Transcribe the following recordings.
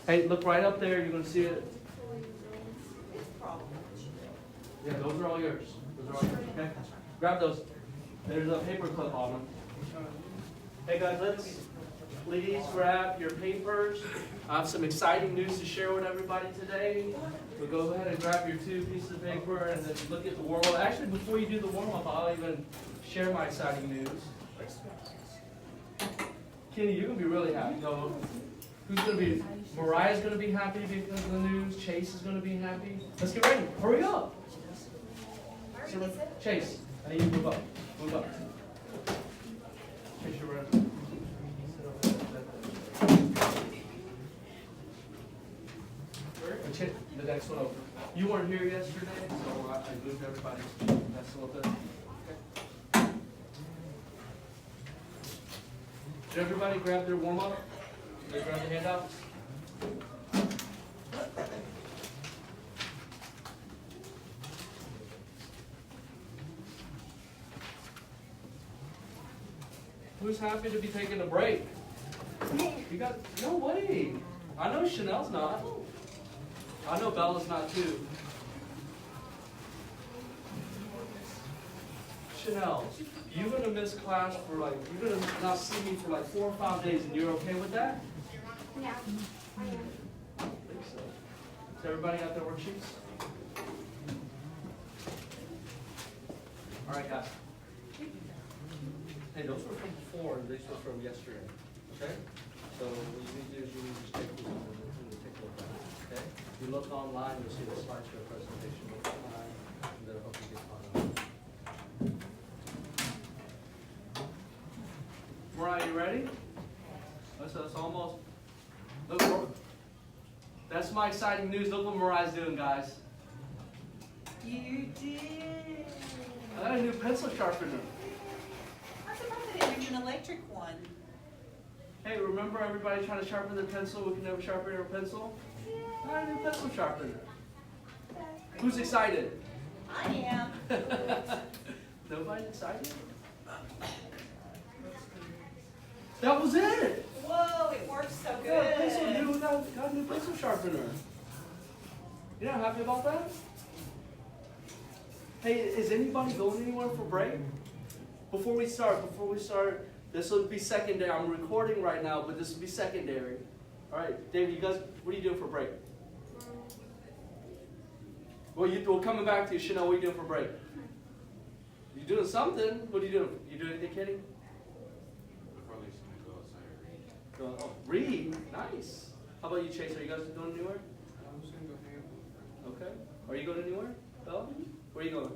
Hey, look right up there. You're going to see it. Yeah, those are all yours. Those are all yours, okay? Grab those. There's a paper clip on them. Hey guys, please grab your papers. I have some exciting news to share with everybody today. So go ahead and grab your 2 pieces of paper and then look at the warm-up. Actually, before you do the warm-up, I'll even share my exciting news. Kenny, you're going to be really happy. No, who's going to be? Mariah's going to be happy because of the news. Chase is going to be happy. Let's get ready. Hurry up. Chase, I need you to move up. Move up. Chase, you're ready. The next one over. You weren't here yesterday, so I moved everybody. That's a little bit. Okay. Did everybody grab their warm-up? Did they grab the handouts? Who's happy to be taking a break? You got no way. I know Chanel's not. I know Bella's not too. Chanel, you're gonna miss class for you're gonna not see me for 4 or 5 days, and you're okay with that? Yeah, I am. I think so. Does everybody got their worksheets? All right, guys. Hey, those were from before, and these were from yesterday. Okay? So what you need to do is you need to just take these and take a look at it. Okay? If you look online, you'll see the slideshow presentation. Look online, and then I hope you get caught up. Mariah, you ready? That's almost. Look, that's my exciting news. Look what Mariah's doing, guys. You did. I got a new pencil sharpener. I'm surprised they didn't bring you an electric one. Hey, remember everybody trying to sharpen their pencil? We can never sharpen our pencil? I got a new pencil sharpener. Who's excited? I am. Nobody excited? That was it! Whoa, it works so We got a pencil, good. dude. We got a new pencil sharpener. You're not happy about that? Hey, is anybody going anywhere for break? Before we start, this will be secondary. I'm recording right now, but this will be secondary. All right, David, you guys, what are you doing for break? Well, we're coming back to you, Chanel. What are you doing for break? You doing something? What are you doing? You doing anything, Kenny? Probably just gonna go outside and read. Oh, read. Nice. How about you, Chase? Are you guys going anywhere? I'm just gonna go hang out with my friends. Okay. Are you going anywhere? Bella? Where are you going?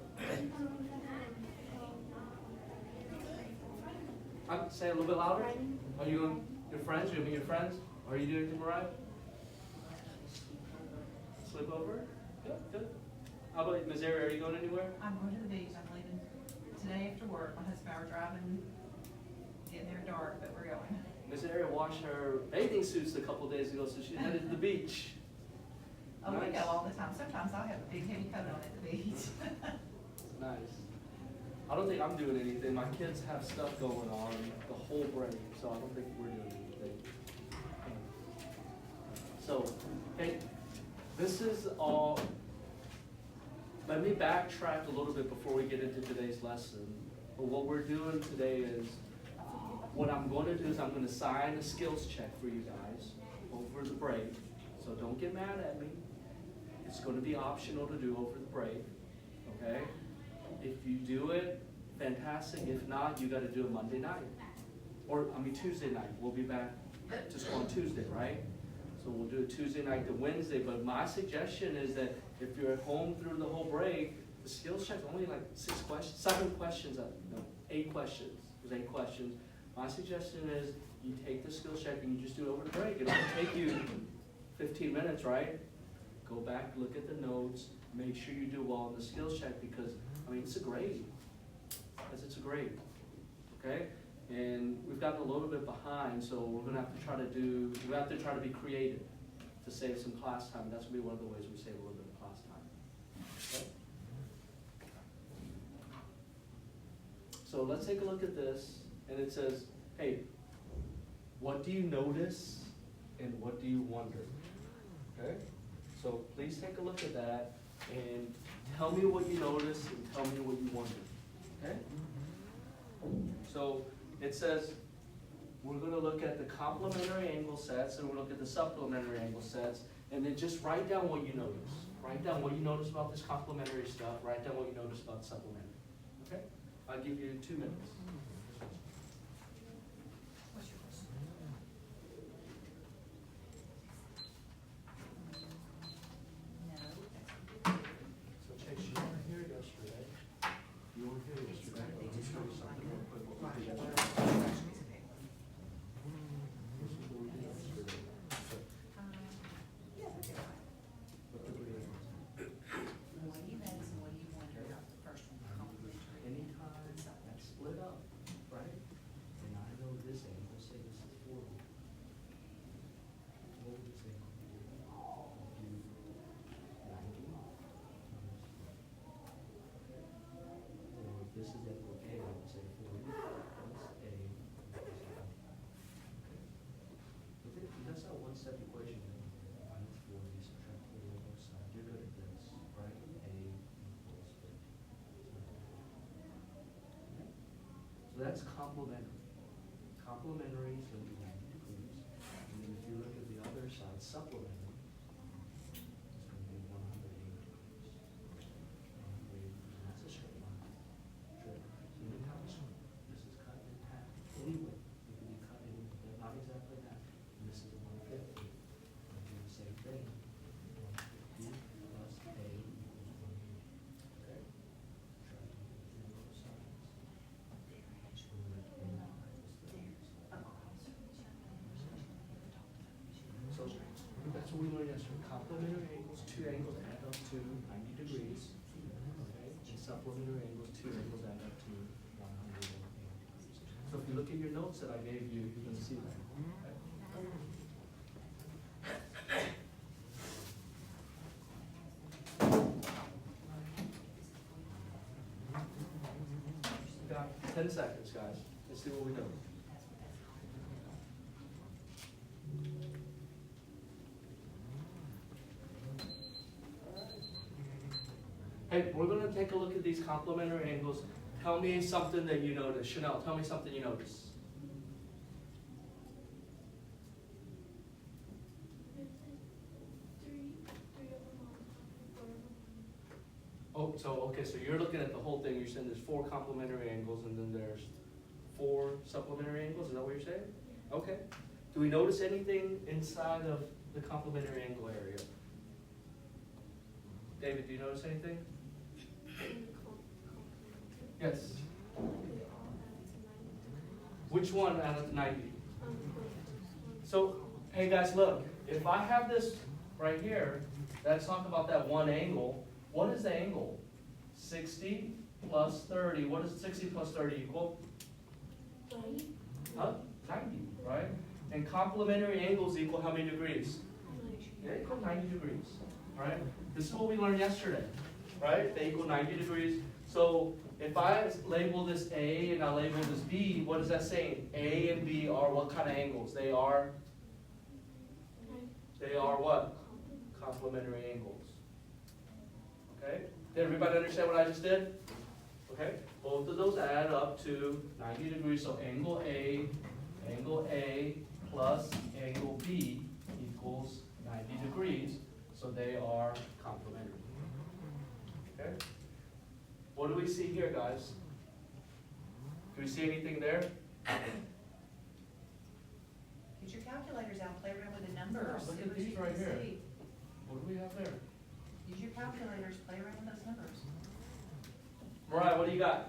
Say it a little bit louder. Are you going? Your friends? You meet your friends? Are you doing anything, Mariah? Sleep over? Good, good. How about Ms. Ari? Are you going anywhere? I'm going to the beach. I'm leaving today after work. My husband and I were driving, getting there dark, but we're going. Ms. Ari washed her bathing suits a couple days ago, so she's headed to the beach. Oh, we Nice. go all the time. Sometimes I have a big heavy coat on at the beach. Nice. I don't think I'm doing anything. My kids have stuff going on the whole break, so I don't think we're doing anything. So, hey, this is all. Let me backtrack a little bit before we get into today's lesson. But what we're doing today is, what I'm going to do is I'm going to sign a skills check for you guys over the break. So don't get mad at me. It's going to be optional to do over the break, okay? If you do it, fantastic. If not, you got to do it Monday night. Tuesday night. We'll be back to school on Tuesday, right? So we'll do it Tuesday night to Wednesday. But my suggestion is that if you're at home through the whole break, the skills check's only 7 questions, no, 8 questions. There's 8 questions. My suggestion is you take the skills check and you just do it over the break. It'll take you 15 minutes, right? Go back, look at the notes, make sure you do well on the skills check because, it's a grade. It's a grade, okay? And we've gotten a little bit behind, so we're gonna have to try to be creative to save some class time. That's gonna be one of the ways we save a little bit of class time, okay? So let's take a look at this, and it says, hey, what do you notice and what do you wonder? Okay? So please take a look at that and tell me what you noticed and tell me what you wondered. Okay? So it says we're gonna look at the complementary angle sets and we'll look at the supplementary angle sets, and then just write down what you notice. Write down what you notice about this complementary stuff, write down what you notice about supplementary. Okay? I'll give you 2 minutes. What's your question? No. So Chase, you weren't here yesterday. You weren't here yesterday. Let me show you something real quick. What we did yesterday. This is what we did yesterday. So, what did we do? What do you notice and what do you wonder about the first one, complimentary? Anytime that's split up, right? And I know this angle, say this is 40. What would this angle do? Do 90. Or if this is angle A, I would say 40 plus A equals 90. Okay? But that's not one step equation. Minus 40, subtract 40 on both sides. You're good at this, right? A equals 50. So that's complementary. Complementary is going to be 90 degrees. And then if you look at the other side, supplementary, it's going to be 180 degrees. And that's a straight line. Straight. So anytime this is cut in half, anyway, it can be cut in, not exactly half. And this is a 150. And do the same thing. 150 plus A equals 180. Okay? Try to do it on both sides. So that's what we learned yesterday. Complementary angles, 2 angles add up to 90 degrees. Okay? And supplementary angles, 2 angles add up to 180 degrees. So if you look at your notes that I gave you, you're going to see that. Okay? We got 10 seconds, guys. Let's see what we know. Hey, we're gonna take a look at these complementary angles. Tell me something that you notice. Chanel, tell me something you notice. Oh, okay, so you're looking at the whole thing. You're saying there's 4 complementary angles and then there's 4 supplementary angles. Is that what you're saying? Okay. Do we notice anything inside of the complementary angle area? David, do you notice anything? Yes. Which one out of the 90? So, hey guys, look. If I have this right here, let's talk about that one angle. What is the angle? 60 plus 30. What does 60 plus 30 equal? 90. Huh? 90, right? And complementary angles equal how many degrees? They equal 90 degrees, right? This is what we learned yesterday, right? They equal 90 degrees. So if I label this A and I label this B, what is that saying? A and B are what kind of angles? They are what? Complementary angles. Okay? Did everybody understand what I just did? Okay? Both of those add up to 90 degrees. So angle A plus angle B equals 90 degrees. So they are complementary. Okay? What do we see here, guys? Do we see anything there? Get your calculators out, play around with the numbers. Look see at what these you can right here. see. What do we have there? Use your calculators, play around with those numbers. Mariah, what do you got?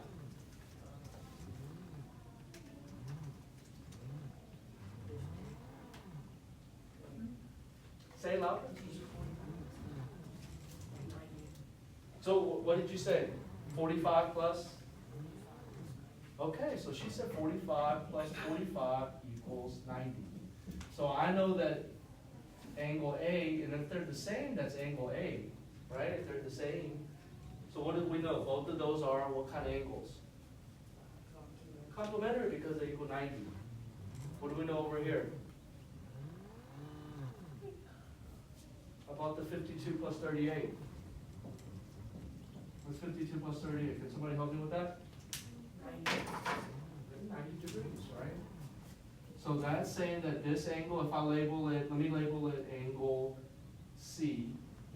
Say it louder. So what did you say? 45 plus? Okay, so she said 45 plus 45 equals 90. So I know that angle A, and if they're the same, that's angle A, right? If they're the same. So what do we know? Both of those are what kind of angles? Complementary because they equal 90. What do we know over here? about the 52 plus 38? What's 52 plus 38? Can somebody help me with that? 90 degrees, right? So that's saying that this angle, if I label it, let me label it angle C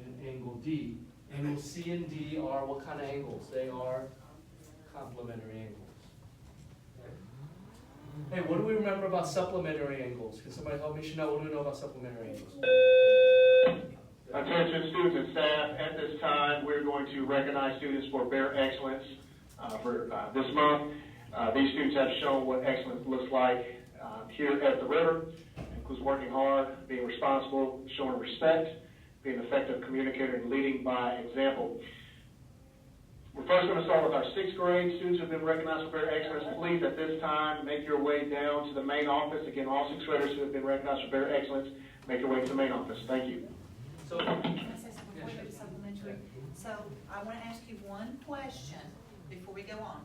and angle D. Angle C and D are what kind of angles? They are complementary angles. Okay. Hey, what do we remember about supplementary angles? Can somebody help me? Chanel, what do we know about supplementary angles? Attention students and staff, at this time, we're going to recognize students for their excellence for this month. These students have shown what excellence looks like here at the river. It includes working hard, being responsible, showing respect, being an effective communicator, and leading by example. We're first going to start with our 6th grade students who have been recognized for their excellence. Please, at this time, make your way down to the main office. Again, all 6th graders who have been recognized for their excellence, make your way to the main office. Thank you. So, Can I say something before we go to supplementary? So I want to ask you one question before we go on.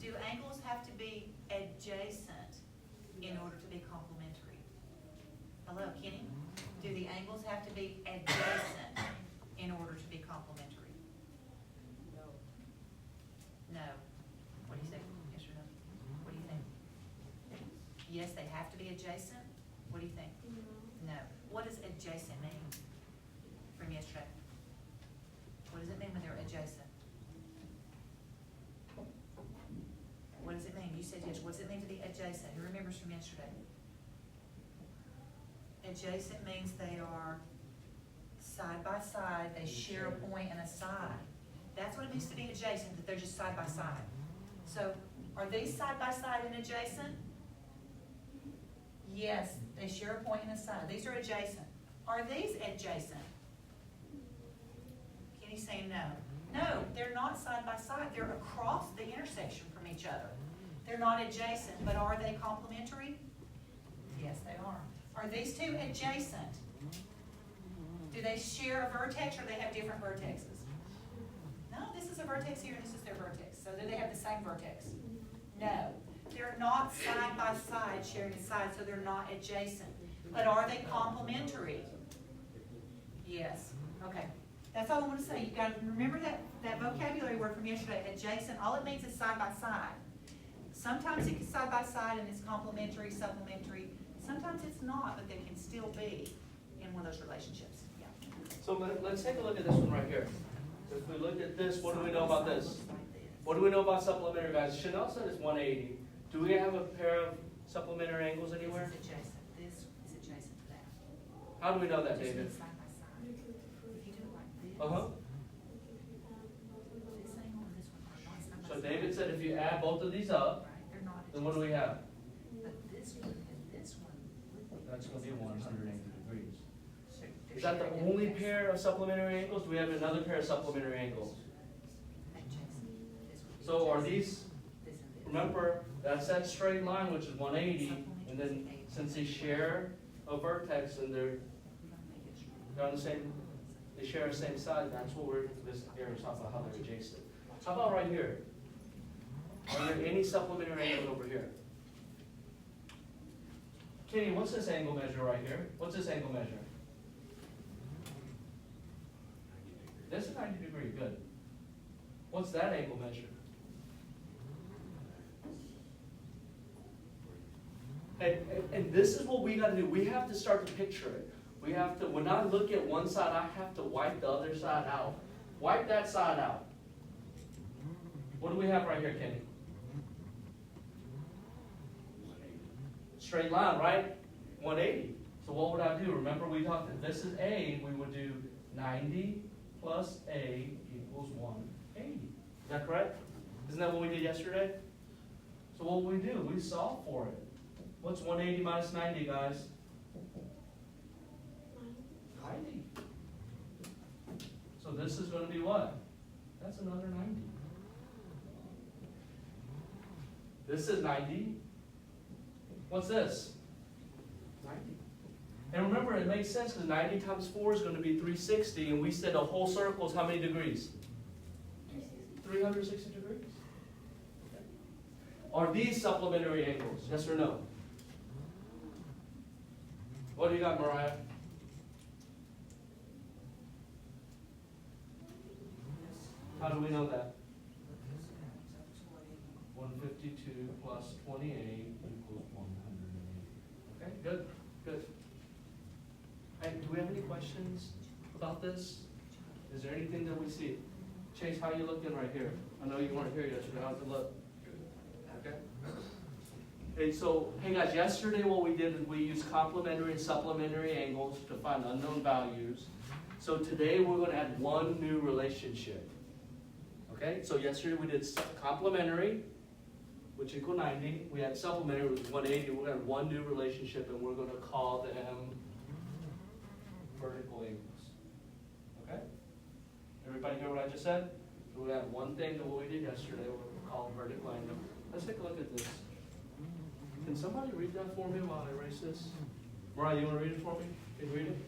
Do angles have to be adjacent in order to be complementary? Hello, Kenny? Do the angles have to be adjacent in order to be complementary? No. What do you say? Yes or no? What do you think? Yes, they have to be adjacent? What do you think? No. What does adjacent mean from yesterday? What does it mean when they're adjacent? What does it mean? You said yes. What does it mean to be adjacent? Who remembers from yesterday? Adjacent means they are side by side, they share a point and a side. That's what it means to be adjacent, that they're just side by side. So, are these side by side and adjacent? Yes, they share a point and a side. These are adjacent. Are these adjacent? Kenny's saying no. No, they're not side by side. They're across the intersection from each other. They're not adjacent, but are they complementary? Yes, they are. Are these two adjacent? Do they share a vertex or they have different vertexes? No, this is a vertex here and this is their vertex. So do they have the same vertex? No. They're not side by side sharing a side, so they're not adjacent. But are they complementary? Yes. Okay. That's all I want to say. You got to remember that vocabulary word from yesterday, adjacent. All it means is side by side. Sometimes it's side by side and it's complementary, supplementary. Sometimes it's not, but they can still be in one of those relationships. Yeah. so let's take a look at this one right here. If we look at this, what do we know about this? What do we know about supplementary, guys? Chanel said it's 180. Do we have a pair of supplementary angles anywhere? This is adjacent. This is adjacent to that. How do we know that, Just David? means side by side. If you do it like this. Uh-huh. This angle and this one are not side by So side. David said if you add both of these up, Right, they're not then what do we adjacent. have? But this one and this one would be. That's going to be 180 degrees. They're Is that the sharing only adjacent. pair of supplementary angles? Do we have another pair of supplementary angles? Adjacent. This would be So are adjacent. these, This and this. remember, that's that straight line, which is 180, and then since they share a vertex and they're on the same, they share the same side, that's what this area is talking about, how they're adjacent. How about right here? Are there any supplementary angles over here? Kenny, what's this angle measure right here? What's this angle measure? This is 90 degree, good. What's that angle measure? And this is what we gotta do. We have to start to picture it. We have to, when I look at one side, I have to wipe the other side out. Wipe that side out. What do we have right here, Kenny? Straight line, right? 180. So what would I do? Remember we talked that this is A, we would do 90 plus A equals 180. Is that correct? Isn't that what we did yesterday? So what would we do? We solve for it. What's 180 minus 90, guys? 90. So this is going to be what? That's another 90. This is 90. What's this? 90. And remember, it makes sense because 90 times 4 is going to be 360, and we said a whole circle is how many degrees? 360 degrees. Are these supplementary angles? Yes or no? What do you got, Mariah? How do we know that? 152 plus 28 equals 180. Okay, good, good. Hey, do we have any questions about this? Is there anything that we see? Chase, how you looking right here? I know you weren't here yesterday. How's it look? Okay. Hey, so, hey guys, yesterday what we did is we used complementary and supplementary angles to find unknown values. So today we're going to add one new relationship. Okay, so yesterday we did complementary, which equal 90. We had supplementary, which was 180. We're going to have one new relationship, and we're going to call them vertical angles. Okay? Everybody hear what I just said? So we have one thing that what we did yesterday, we'll call vertical angle. Let's take a look at this. Can somebody read that for me while I erase this? Mariah, you want to read it for me? Can you read it?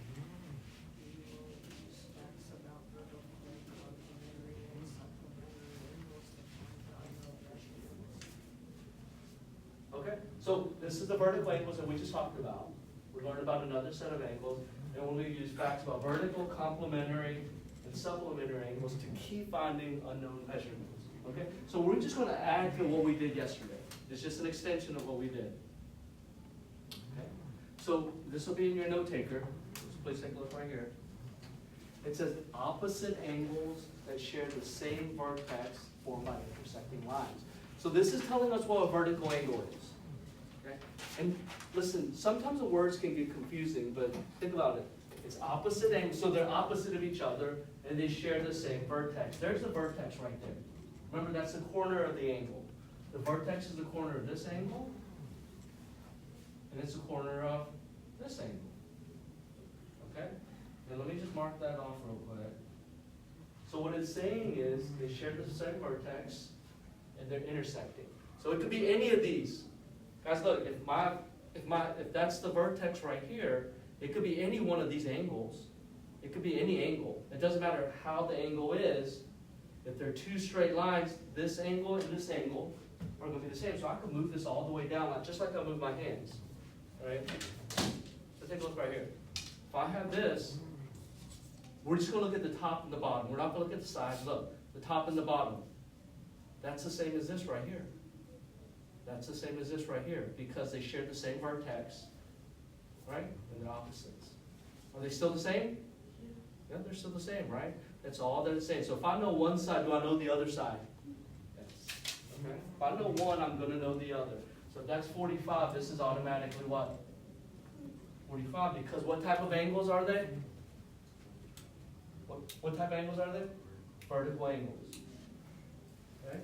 Okay, so this is the vertical angles that we just talked about. We learned about another set of angles, and we'll use facts about vertical, complementary, and supplementary angles to keep finding unknown measurements. Okay, so we're just going to add to what we did yesterday. It's just an extension of what we did. Okay, so this will be in your note taker. Please take a look right here. It says opposite angles that share the same vertex formed by intersecting lines. So this is telling us what a vertical angle is. Okay? And listen, sometimes the words can get confusing, but think about it. It's opposite angles, so they're opposite of each other, and they share the same vertex. There's the vertex right there. Remember, that's the corner of the angle. The vertex is the corner of this angle, and it's the corner of this angle. Okay? And let me just mark that off real quick. So what it's saying is they share the same vertex, and they're intersecting. So it could be any of these. Guys, look, if that's the vertex right here, it could be any one of these angles. It could be any angle. It doesn't matter how the angle is. If they're two straight lines, this angle and this angle are going to be the same. So I can move this all the way down, just like I move my hands. All right? So take a look right here. If I have this, we're just going to look at the top and the bottom. We're not going to look at the sides. Look, the top and the bottom. That's the same as this right here. That's the same as this right here because they share the same vertex, right? And they're opposites. Are they still the same? Yeah, they're still the same, right? That's all that it's saying. So if I know one side, do I know the other side? Yes. Okay. If I know one, I'm going to know the other. So if that's 45, this is automatically what? 45, because what type of angles are they? What type of angles are they? Vertical angles. Okay?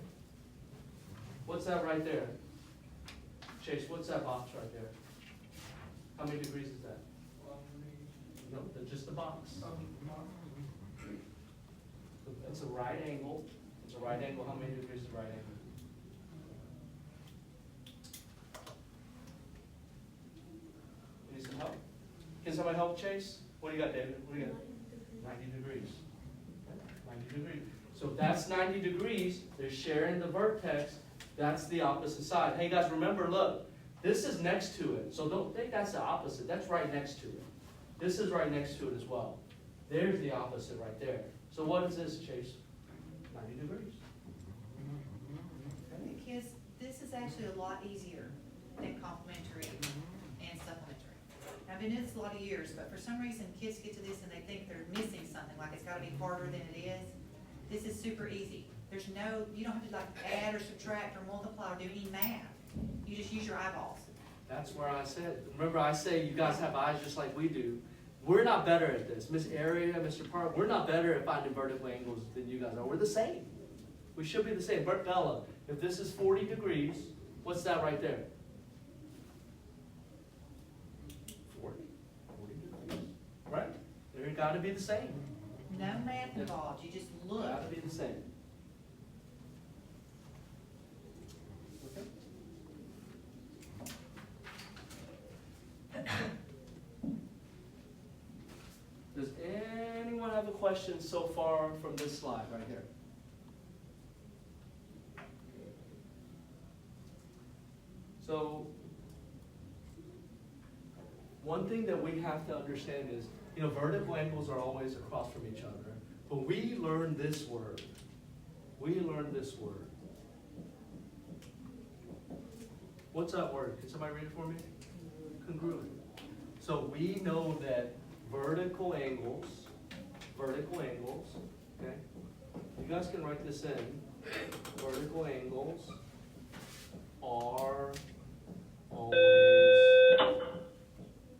What's that right there? Chase, what's that box right there? How many degrees is that? No, just the box. It's a right angle. It's a right angle. How many degrees is a right angle? Need some help? Can somebody help Chase? What do you got, David? What do you got? 90 degrees. 90 degrees. So if that's 90 degrees, they're sharing the vertex. That's the opposite side. Hey guys, remember, look, this is next to it. So don't think that's the opposite. That's right next to it. This is right next to it as well. There's the opposite right there. So what is this, Chase? 90 degrees. Okay. Kids, this is actually a lot easier than complementary and supplementary. I've been in this a lot of years, but for some reason, kids get to this and they think they're missing something, like it's gotta be harder than it is. This is super easy. There's no, you don't have to like add or subtract or multiply or do any math. You just use your eyeballs. That's where I said, remember I say you guys have eyes just like we do. We're not better at this. Miss Area, Mr. Park, we're not better at finding vertical angles than you guys are. We're the same. We should be the same. Bert Bella, if this is 40 degrees, what's that right there? 40 degrees, right? They're gotta be the same. No math involved, you just look. Gotta be the same. Okay. Does anyone have a question so far from this slide right here? So, one thing that we have to understand is, vertical angles are always across from each other. But we learned this word, we learned this word. What's that word? Can somebody read it for me? Congruent. So we know that vertical angles, okay? You guys can write this in. Vertical angles are always.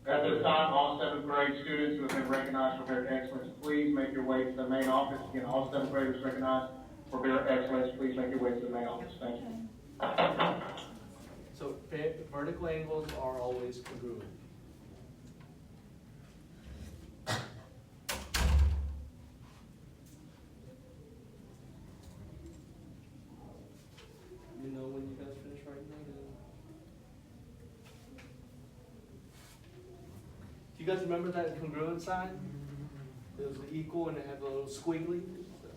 At this time, all seventh grade students who have been recognized for their excellence, please make your way to the main office. Again, all seventh graders recognized for their excellence, please make your way to the main office. Thank you. So vertical angles are always congruent. You know when you guys finish writing that? Do you guys remember that congruent sign? It was equal and it had a little squiggly.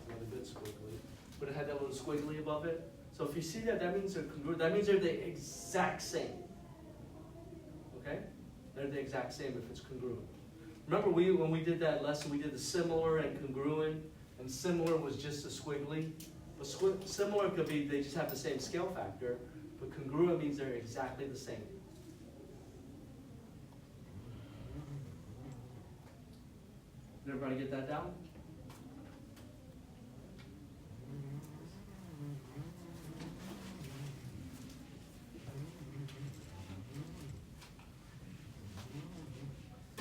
Not a good squiggly, but it had that little squiggly above it. So if you see that, that means they're congruent. That means they're the exact same. Okay? They're the exact same if it's congruent. Remember when we did that lesson, we did the similar and congruent, and similar was just a squiggly. But similar could be they just have the same scale factor, but congruent means they're exactly the same. Did everybody get that down?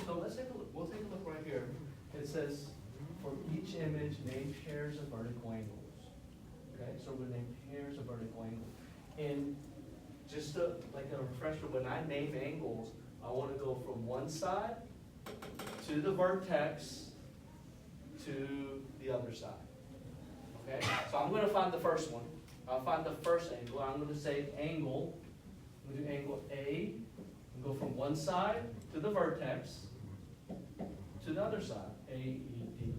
So let's take a look. We'll take a look right here. It says, for each image, name pairs of vertical angles. Okay, so we're going to name pairs of vertical angles. And just like a refresher, when I name angles, I want to go from one side to the vertex to the other side. Okay, so I'm going to find the first one. I'll find the first angle. I'm going to say angle. I'm going to do angle A and go from one side to the vertex to the other side, A, E, D.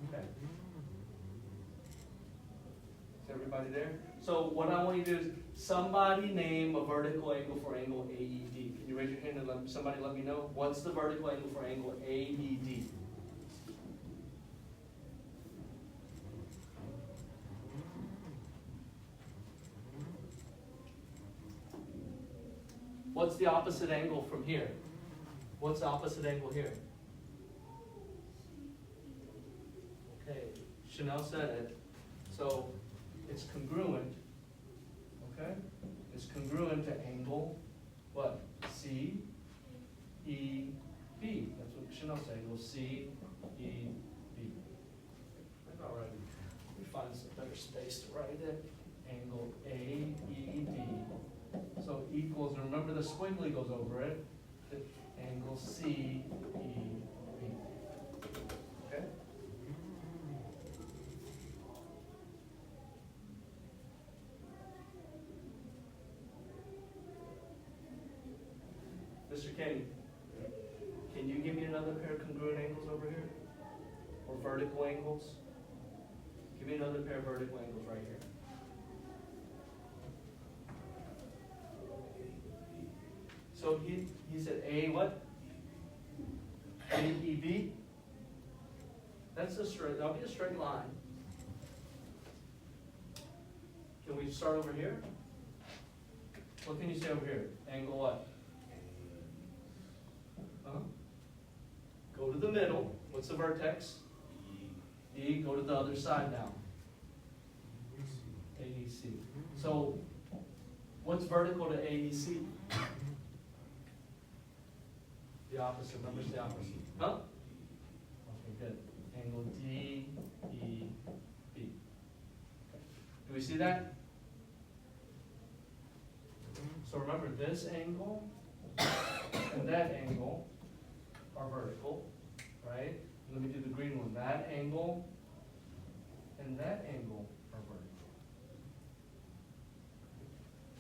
Okay? Is everybody there? So what I want you to do is somebody name a vertical angle for angle AED. Can you raise your hand and somebody let me know? What's the vertical angle for angle AED? What's the opposite angle from here? What's the opposite angle here? Okay, Chanel said it. So it's congruent, okay? It's congruent to angle, what? C, E, B. That's what Chanel said, angle C, E, B. All right, let me find some better space to write it. Angle A, E, B. So equals, and remember the squiggly goes over it. Angle C, E, B. Okay? Mr. Kenny, can you give me another pair of congruent angles over here? Or vertical angles? Give me another pair of vertical angles right here. So he said A what? AEB? That's a straight, that'll be a straight line. Can we start over here? What can you say over here? Angle what? Go to the middle. What's the vertex? E. Go to the other side now. AEC. So what's vertical to AEC? The opposite. Remember, it's the opposite. Huh? Okay, good. Angle D, E, B. Do we see that? So remember, this angle and that angle are vertical, right? Let me do the green one. That angle and that angle are vertical.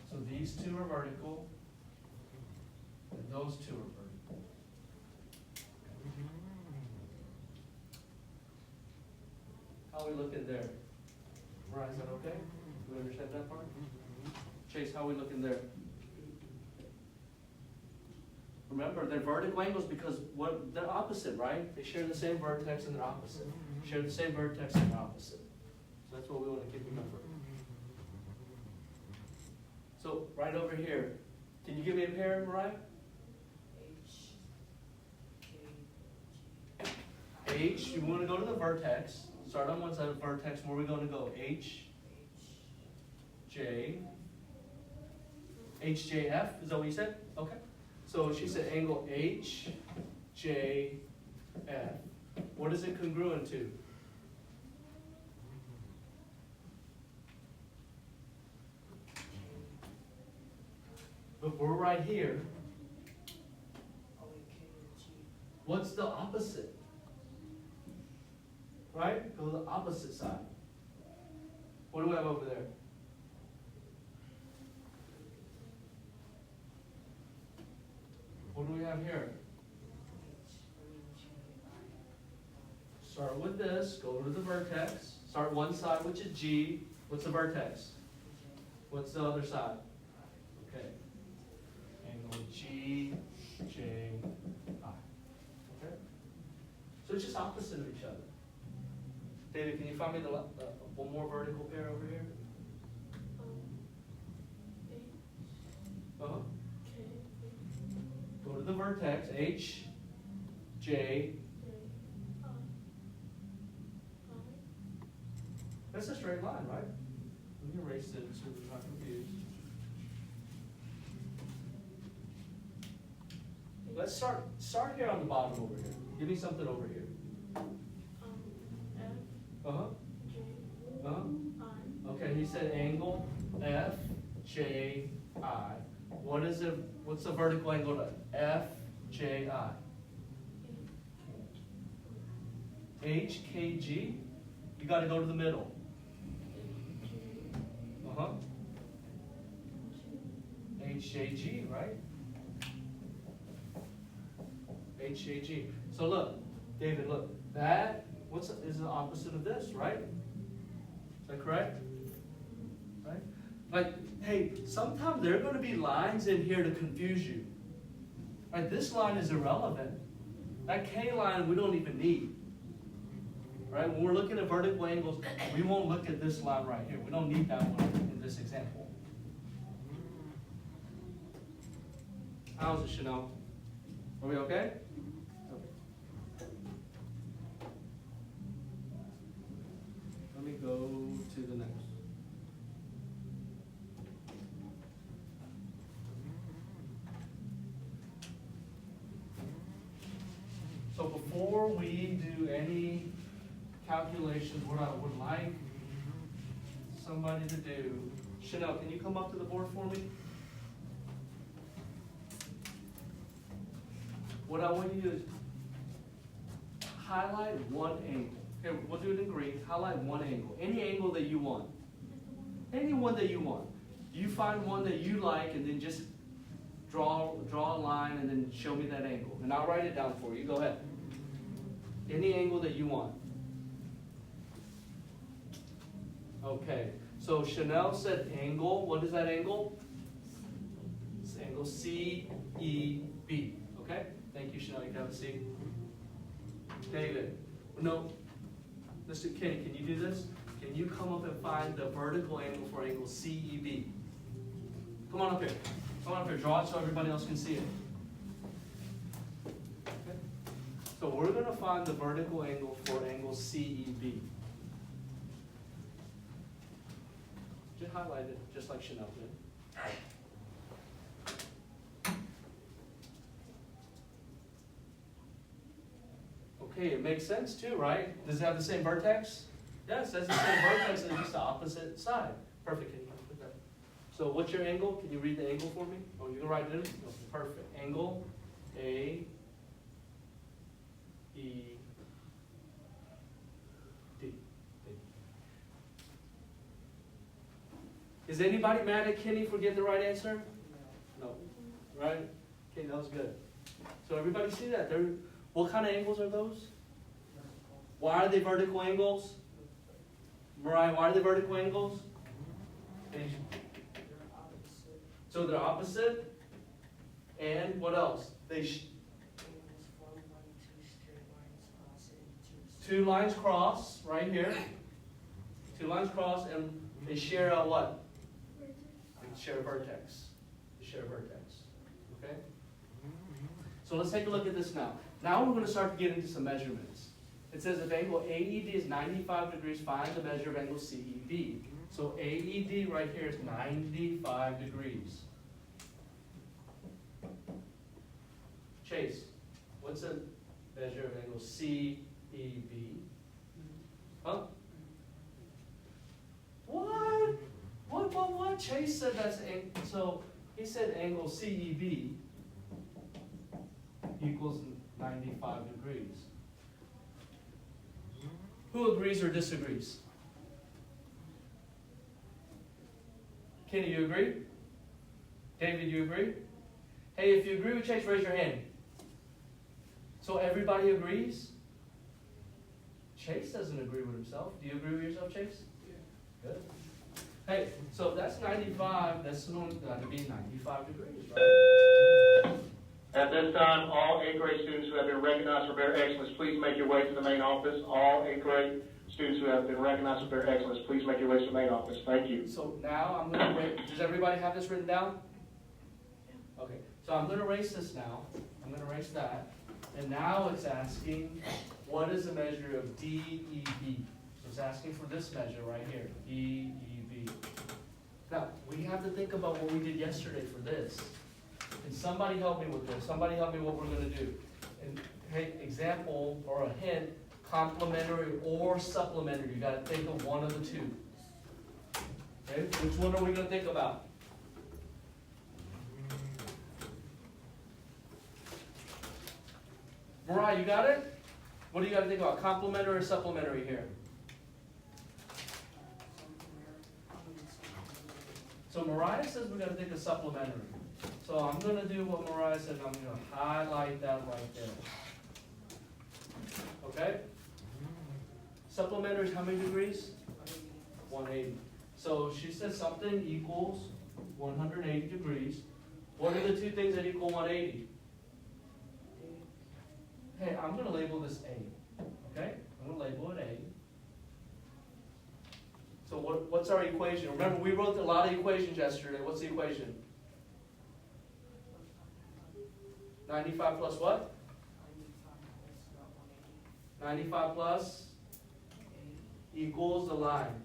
So these two are vertical, and those two are vertical. How are we looking there? Mariah, is that okay? Do we understand that part? Chase, how are we looking there? Remember, they're vertical angles because they're opposite, right? They share the same vertex and they're opposite. Share the same vertex and they're opposite. So that's what we want to keep remember. So right over here, can you give me a pair, Mariah? H, you want to go to the vertex. Start on one side of the vertex. Where are we going to go? H, J, H, J, F. Is that what you said? Okay. So she said angle H, J, F. What is it congruent to? But we're right here. What's the opposite? Right? Go to the opposite side. What do we have over there? What do we have here? Start with this, go to the vertex. Start one side, which is G. What's the vertex? What's the other side? Okay. Angle G, J, I. Okay? So it's just opposite of each other. David, can you find me the one more vertical pair over here? Uh-huh. Go to the vertex, H, J. That's a straight line, right? We can erase it so we're not confused. Let's start here on the bottom over here. Give me something over here. Uh-huh. Uh-huh. Okay, he said angle F, J, I. What's the vertical angle to F, J, I? H, K, G? You gotta go to the middle. Uh-huh. H, J, G, right? H, J, G. So look, David, look, that is the opposite of this, right? Is that correct? Right? Like, hey, sometimes there are going to be lines in here to confuse you. Right? This line is irrelevant. That K line we don't even need. Right? When we're looking at vertical angles, we won't look at this line right here. We don't need that one in this example. How's it, Chanel? Are we okay? Let me go to the next. So before we do any calculations, what I would like somebody to do, Chanel, can you come up to the board for me? What I want you to do is highlight one angle. Okay, we'll do it in green. Highlight one angle. Any angle that you want. Any one that you want. You find one that you like and then just draw a line and then show me that angle. And I'll write it down for you. Go ahead. Any angle that you want. Okay. So Chanel said angle. What is that angle? It's angle CEB. Okay? Thank you, Chanel. You can have a seat. David. No. Mr. Kenny, can you do this? Can you come up and find the vertical angle for angle CEB? Come on up here. Come on up here. Draw it so everybody else can see it. Okay. So we're going to find the vertical angle for angle CEB. Just highlight it, just like Chanel did. Okay, it makes sense too, right? Does it have the same vertex? Yes, that's the same vertex, it's just the opposite side. Perfect. Can you put that? So what's your angle? Can you read the angle for me? Oh, you can write it in? Oh, perfect. Angle A, E, D. Is anybody mad at Kenny for getting the right answer? No. Right? Okay, that was good. So everybody see that? What kind of angles are those? Why are they vertical angles? Mariah, why are they vertical angles? So they're opposite. And what else? Two lines cross right here. Two lines cross and they share a what? They share a vertex. They share a vertex. Okay? So let's take a look at this now. Now we're going to start to get into some measurements. It says if angle AED is 95 degrees, find the measure of angle CED. So AED right here is 95 degrees. Chase, what's a measure of angle CEB? Huh? What? What? Chase said that's so he said angle CEB equals 95 degrees. Who agrees or disagrees? Kenny, you agree? David, you agree? Hey, if you agree with Chase, raise your hand. So everybody agrees? Chase doesn't agree with himself. Do you agree with yourself, Chase? Yeah. Good. Hey, so if that's 95, that's going to be 95 degrees, right? At this time, all 8th grade students who have been recognized for their excellence, please make your way to the main office. All 8th grade students who have been recognized for their excellence, please make your way to the main office. Thank you. So now I'm going to rate. Does everybody have this written down? Okay. So I'm going to erase this now. I'm going to erase that. And now it's asking, what is the measure of DEB? So it's asking for this measure right here, DEB. Now, we have to think about what we did yesterday for this. Can somebody help me with this? Somebody help me what we're going to do. And hey, example or a hint, complementary or supplementary. You got to think of one of the two. Okay, which one are we going to think about? Mariah, you got it? What do you got to think about? Complementary or supplementary here? So Mariah says we got to think of supplementary. So I'm going to do what Mariah said, and I'm going to highlight that right there. Okay? Supplementary is how many degrees? 180. So she says something equals 180 degrees. What are the two things that equal 180? Hey, I'm going to label this A. Okay? I'm going to label it A. So what's our equation? Remember, we wrote a lot of equations yesterday. What's the equation? 95 plus what? 95 plus equals the line.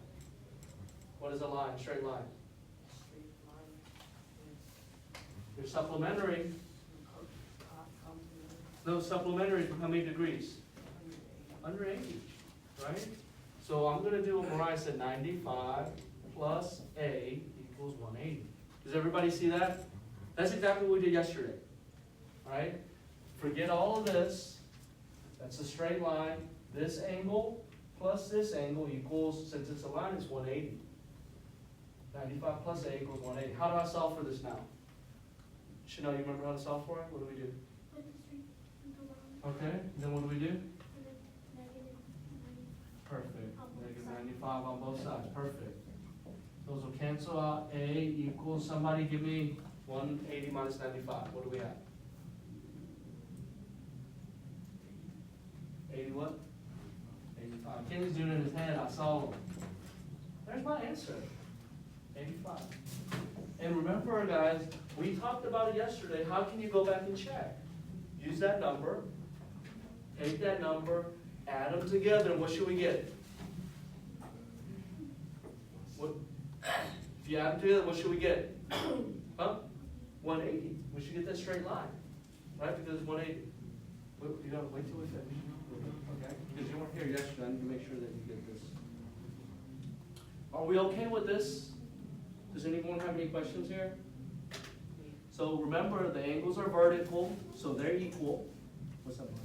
What is a line? Straight line. Your supplementary. No, supplementary is how many degrees? 180, right? So I'm going to do what Mariah said, 95 plus A equals 180. Does everybody see that? That's exactly what we did yesterday. All right? Forget all of this. That's a straight line. This angle plus this angle equals, since it's a line, it's 180. 95 plus A equals 180. How do I solve for this now? Chanel, you remember how to solve for it? What do we do? Put the street in the line. Okay, then what do we do? And then negative 90. Perfect. On both Negative sides. 95 on both sides. Perfect. Those will cancel out. A equals, somebody give me 180 minus 95. What do we have? 80 what? 85. Kenny's doing it in his head. I saw him. There's my answer. 85. And remember, guys, we talked about it yesterday. How can you go back and check? Use that number. Take that number. Add them together. And what should we get? What? If you add them together, what should we get? Huh? 180. We should get that straight line. Right? Because it's 180. You gotta wait till we finish. Okay? Because you weren't here yesterday. I need to make sure that you get this. Are we okay with this? Does anyone have any questions here? So remember, the angles are vertical, so they're equal. What's up, Mark?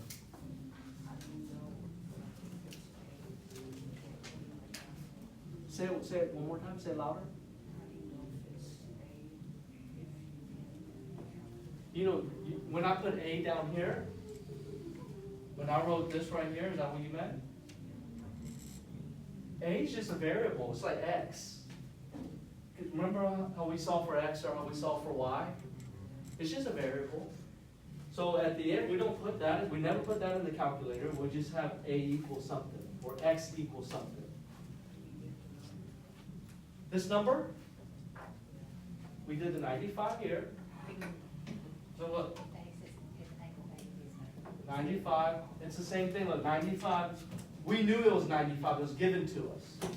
Say it one more time. Say it louder. You know, when I put A down here, when I wrote this right here, is that what you meant? A is just a variable. It's like X. Remember how we solve for X or how we solve for Y? It's just a variable. So at the end, we don't put that, we never put that in the calculator. We just have A equals something or X equals something. this number, we did the 95 here. So look, 95, it's the same thing, look, 95, we knew it was 95, it was given to us.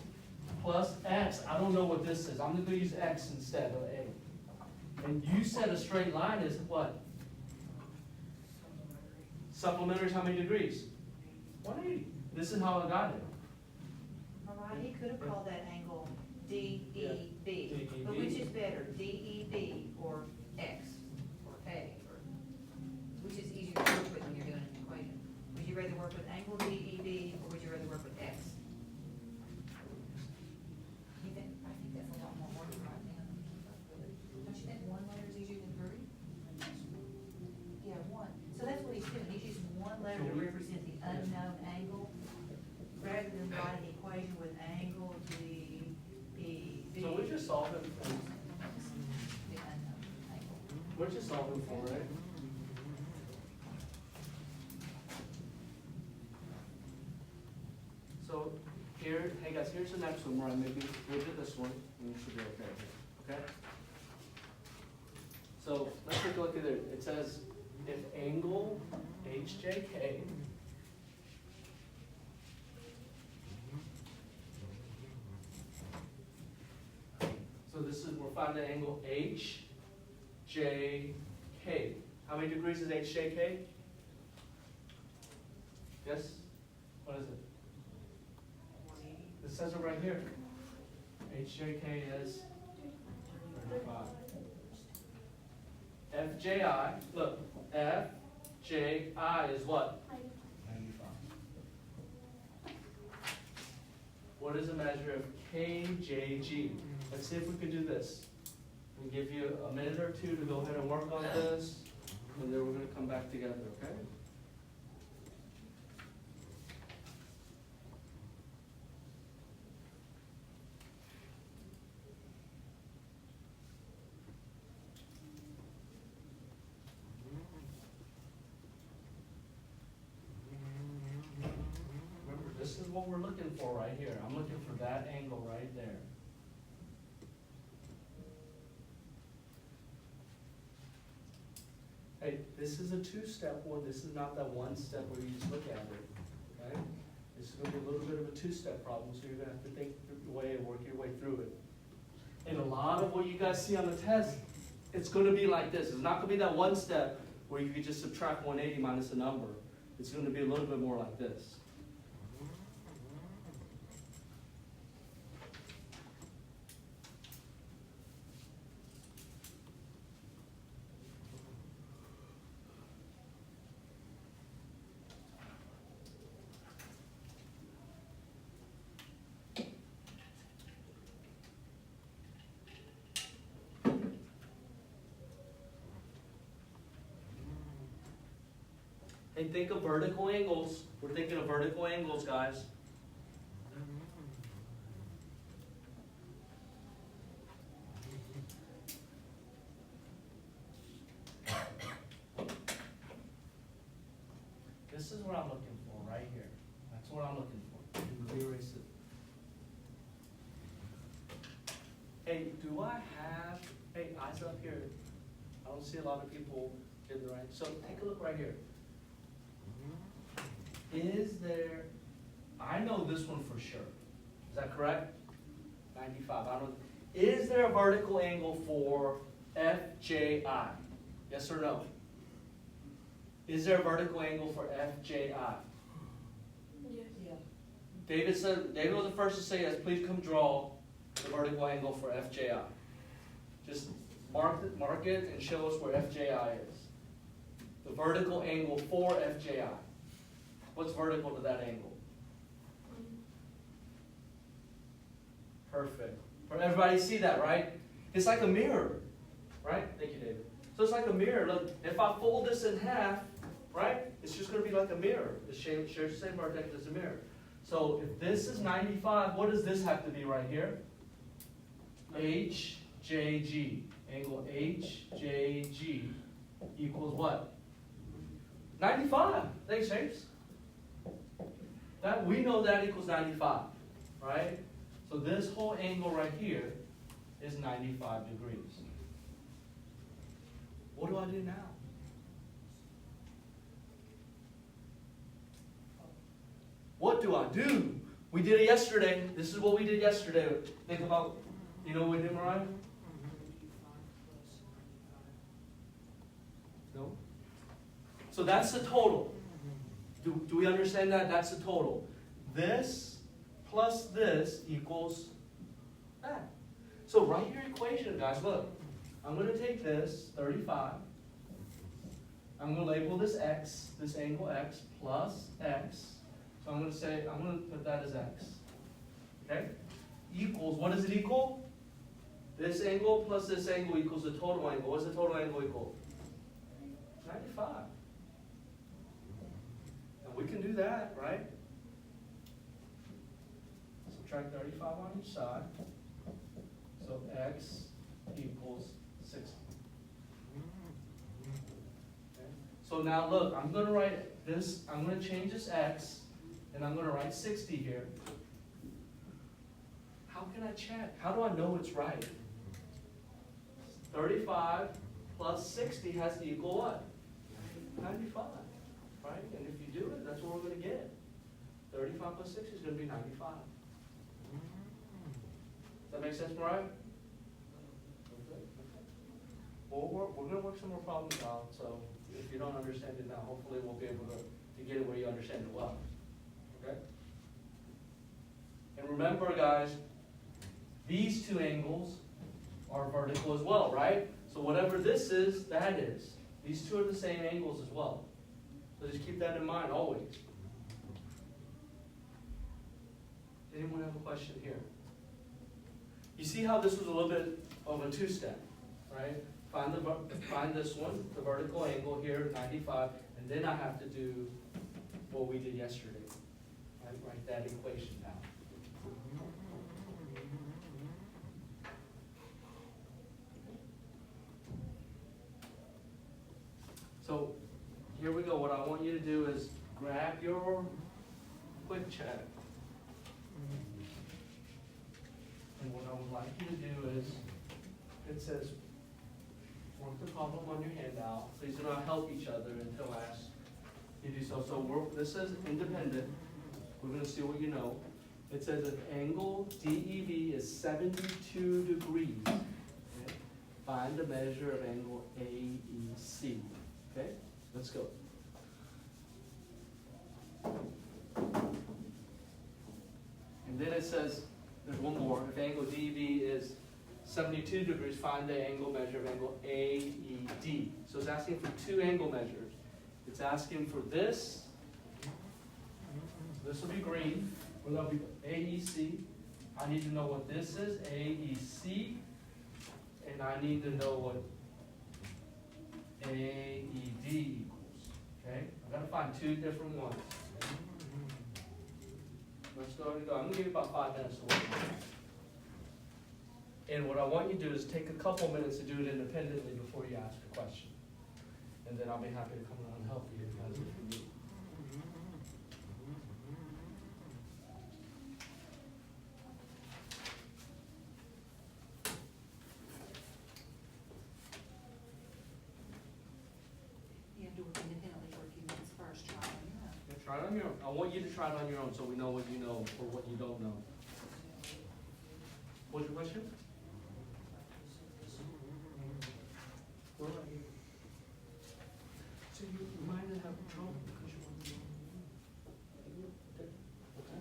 Plus X, I don't know what this is, I'm gonna use X instead of A. And you said a straight line is what? Supplementary is how many degrees? 180. This is how I got it. All right, he could have called that angle DEB, DEB. but which is better, DEB or X or A? Or which is easier to work with when you're doing an equation? Would you rather work with angle DEB or would you rather work with X? You think, I think that's a lot more work right now. Don't you think one letter is easier than three? Yeah, one. So that's what he's doing, he's using one letter to represent the unknown angle, rather than writing an equation with angle DEB. So we're just solving, The unknown angle. we're just solving for, right? So here, hey guys, here's the next one, Ryan, maybe we'll do this one, and we should be okay here, okay? So let's take a look at it. It says if angle HJK so this is, we're finding the angle HJK. How many degrees is HJK? Yes? What is it? It says it right here. HJK is 35. FJI, look, FJI is what? 95. What is a measure of KJG? Let's see if we can do this. We'll give you a minute or two to go ahead and work on this, and then we're going to come back together, okay? Remember, this is what we're looking for right here. I'm looking for that angle right there. Hey, this is a two-step one. This is not that one step where you just look at it, okay? This is gonna be a little bit of a two-step problem, so you're gonna have to think your way and work your way through it. And a lot of what you guys see on the test, it's gonna be like this. It's not gonna be that one step where you could just subtract 180 minus a number. It's gonna be a little bit more like this. And think of vertical angles. We're thinking of vertical angles, guys. This is what I'm looking for right here. That's what I'm looking for. Let me erase it. Hey, do I have, hey, eyes up here. I don't see a lot of people in the right. So take a look right here. Is there, I know this one for sure. Is that correct? 95, I don't, is there a vertical angle for FJI? Yes or no? Is there a vertical angle for FJI? Yes. Yeah. David was the first to say yes. Please come draw the vertical angle for FJI. Just mark it and show us where FJI is. The vertical angle for FJI. What's vertical to that angle? Perfect. Everybody see that, right? It's like a mirror, right? Thank you, David. So it's like a mirror. Look, if I fold this in half, right, it's just going to be like a mirror. It shares the same vertex as a mirror. So if this is 95, what does this have to be right here? HJG. Angle HJG equals what? 95. Thanks, James. That we know that equals 95, right? So this whole angle right here is 95 degrees. What do I do now? What do I do? We did it yesterday. This is what we did yesterday. Think about, you know what we did, Mariah? No? So that's the total. Do we understand that? That's the total. This plus this equals that. So write your equation, guys. Look, I'm going to take this, 35. I'm going to label this x, this angle x, plus x. So I'm going to put that as x. Okay? Equals, what does it equal? This angle plus this angle equals the total angle. What's the total angle equal? 95. And we can do that, right? Subtract 35 on each side. So x equals 60. Okay. So now look, I'm going to write this, I'm going to change this x, and I'm going to write 60 here. How can I check? How do I know it's right? 35 plus 60 has to equal what? 95, right? And if you do it, that's what we're going to get. 35 plus 60 is going to be 95. Does that make sense, Mariah? Okay. Well, we're going to work some more problems out, so if you don't understand it now, hopefully we'll be able to get it where you understand it well. Okay? And remember, guys, these two angles are vertical as well, right? So whatever this is, that is. These two are the same angles as well. So just keep that in mind always. Anyone have a question here? You see how this was a little bit of a two-step, right? Find this one, the vertical angle here, 95, and then I have to do what we did yesterday. Right? Write that equation down. So here we go. What I want you to do is grab your quick check. And what I would like you to do is, it says, work the problem on your handout. Please do not help each other until I ask you to do so. So this says independent. We're going to see what you know. It says if angle DEV is 72 degrees, okay, find the measure of angle AEC. Okay, let's go. And then it says, there's one more. If angle DV is 72 degrees, find the angle measure of angle AED. So it's asking for two angle measures. It's asking for this. This will be green. Or that'll be AEC. I need to know what this is, AEC. And I need to know what AED equals. Okay? I've got to find two different ones. Let's go ahead and go. I'm going to give you about 5 minutes to work on it. And what I want you to do is take a couple minutes to do it independently before you ask a question. And then I'll be happy to come around and help you guys if you need. You have to work independently for a few minutes first, try it on your own. Yeah, try it on your own. I want you to try it on your own so we know what you know or what you don't know. What's your question? Well, so you might have trouble because you want to know. Okay.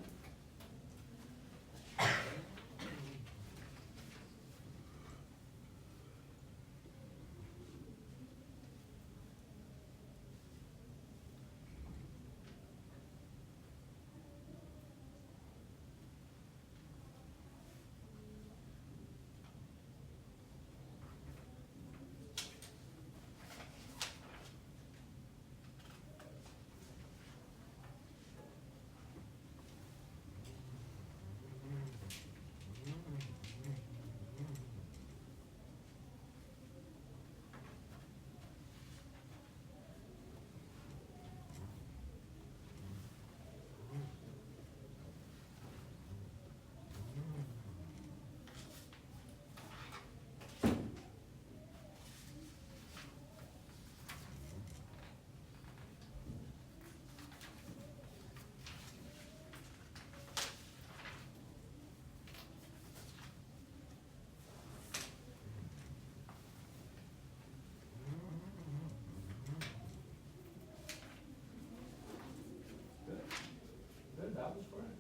that was correct.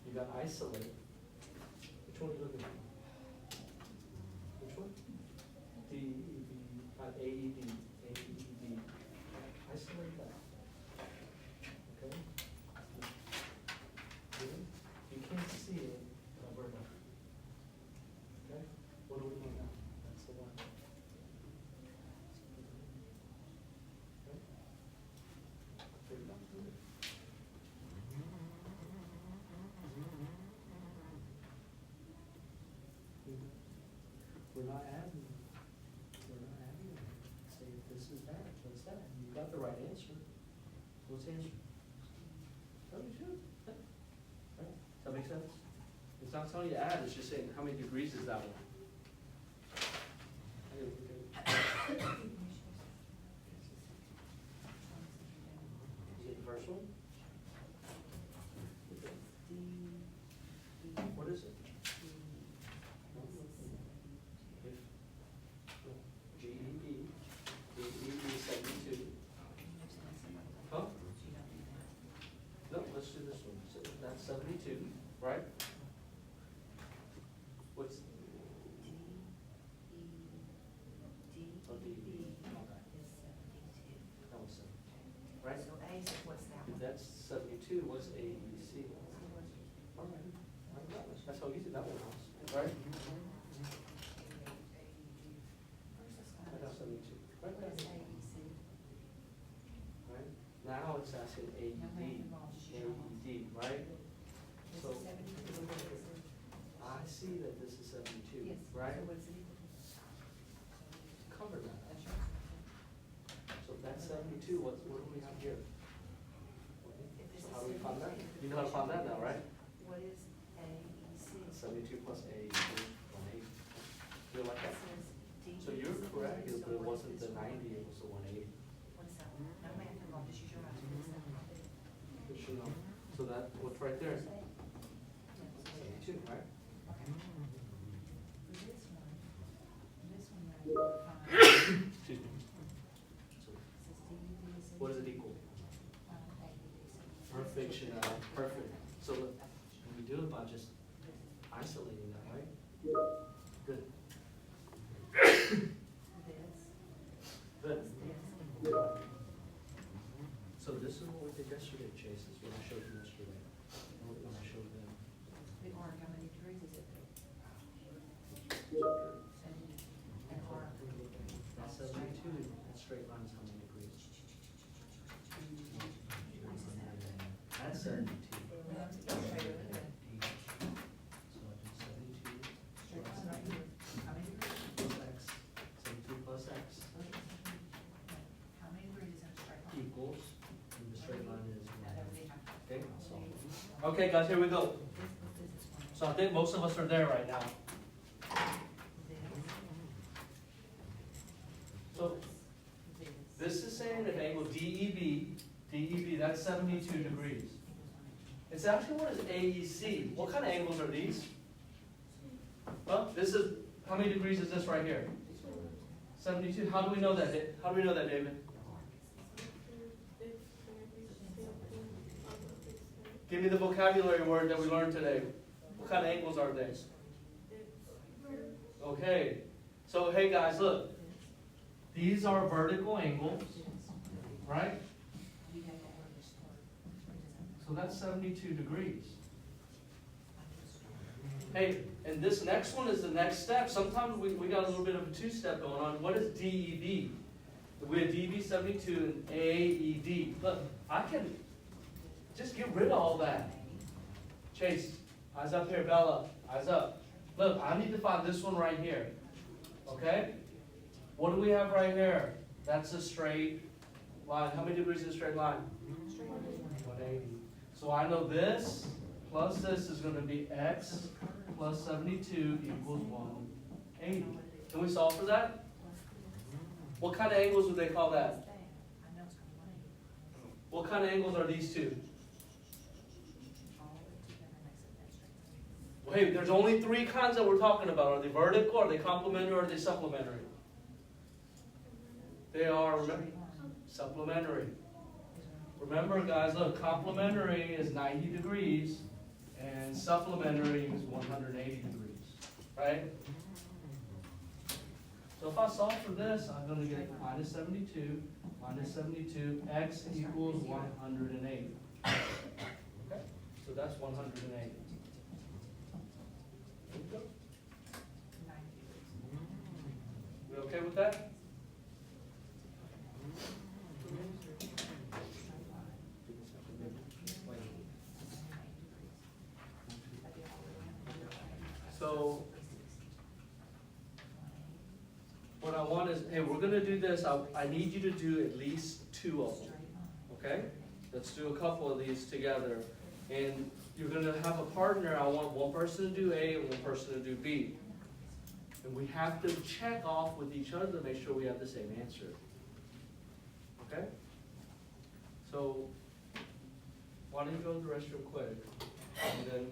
You got isolate. Which one are you looking at? Which one? DEB, not AED, AED. Isolate that. Okay? Good. You can't see it, cover it up. Okay? What do we want now? That's the one. Okay? Figure it out. We're not adding, say if this is that, what's that? You got the right answer. What's the answer? 72. Yeah. Right? Does that make sense? It's not telling you to add, it's just saying how many degrees is that one? Is it the first one? What is it? GEB, GEB is 72. Huh? No, let's do this one. So that's 72, right? What's? Oh, DEB. Okay. That was 72, right? So A, so what's that If one? that's 72, what's AEC? All right. That's how easy that one was, right? I got 72. Right, What is right. AEC? Right? Now it's asking AED, AED, right? This So is 72. I see that this is 72, Yes. right? So what is it equal to? Cover that. That's right. So if that's 72, what do we have here? If this So is how do we find that? 72, You know how to find that now, right? What is AEC? 72 plus A equals 180. You like that? It says D. So you're correct, So but it what is wasn't this the one? 90, it was the 180. What is that one? No math involved, just use your eyes. What is that one? Good to know. So that, what's right there? 72, right? Okay. For this one right here, fine. Excuse me. So It says DED is. what does it equal? Perfect, Chanel, perfect. So look, we do it by just isolating that, right? Good. This, Good. this. So this is what we did yesterday, Chase, is what I showed you yesterday. When I showed them. The arc, how many degrees is it? An arc. That's 72, that straight line is how many degrees? That's 72. So I do 72 Straight line right here. How many degrees? plus x, 72 plus x How many degrees is in a straight line? equals, and the straight line is Now, that would be 180. how- Okay, so. Okay, guys, here we go. This is one. So I think most of us are there right now. So this is saying an angle DEB, that's 72 degrees. It's actually, what is AEC? What kind of angles are these? Well, this is, how many degrees is this right here? 72. How do we know that? How do we know that, David? Give me the vocabulary word that we learned today. What kind of angles are they? Okay. So, hey guys, look. These are vertical angles, right? So that's 72 degrees. Hey, and this next one is the next step. Sometimes we got a little bit of a two-step going on. What is DEB? We have DEB 72 and AED. Look, I can just get rid of all that. Chase, eyes up here. Bella, eyes up. Look, I need to find this one right here. Okay? What do we have right here? That's a straight line. How many degrees is a straight line? 180. So I know this plus this is going to be x plus 72 equals 180. Can we solve for that? What kind of angles would they call that? What kind of angles are these two? Wait, there's only three kinds that we're talking about. Are they vertical, are they complementary, or are they supplementary? They are, remember, supplementary. Remember, guys, look, complementary is 90 degrees, and supplementary is 180 degrees, right? So if I solve for this, I'm gonna get minus 72, x equals 180. Okay, so that's 180. There we go. We okay with that? So, what I want is, hey, we're gonna do this, I need you to do at least 2 of them, okay? Let's do a couple of these together. And you're gonna have a partner, I want one person to do A and one person to do B. And we have to check off with each other to make sure we have the same answer. Okay? So, why don't you go to the restroom quick? And then,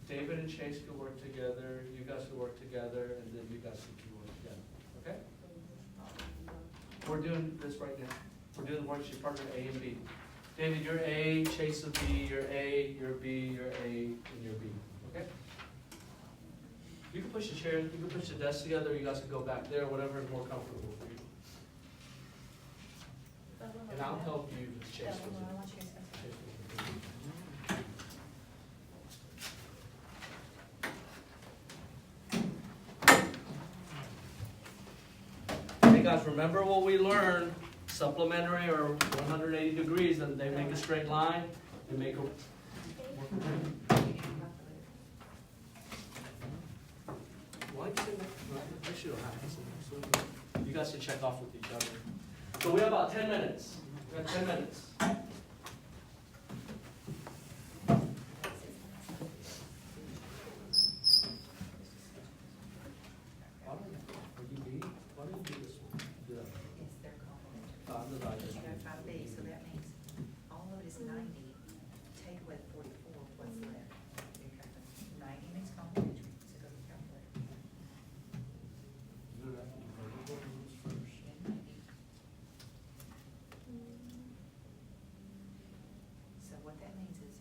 David and Chase can work together, you guys can work together, and then you guys can work together, okay? We're doing this right now. We're doing the worksheet partner A and B. David, you're A, Chase will be, you're A, you're B, you're A, and you're B, okay? You can push the chairs, you can push the desks together, you guys can go back there, whatever is more comfortable for you. And I'll help you with Chase. Hey guys, remember what we learned? Supplementary or 180 degrees, and they make a straight line, they make a... Why do you say that? Actually, don't have to. So you guys can check off with each other. So we have about 10 minutes. We have 10 minutes. Why don't you do this one? Do that. Yes, they're complementary. The diagram. You know, try to be, so that means all of it is 90, take away the 44, what's left? 90 makes complementary, so go to the calculator. Do that. Vertical rules first. And 90. So what that means is,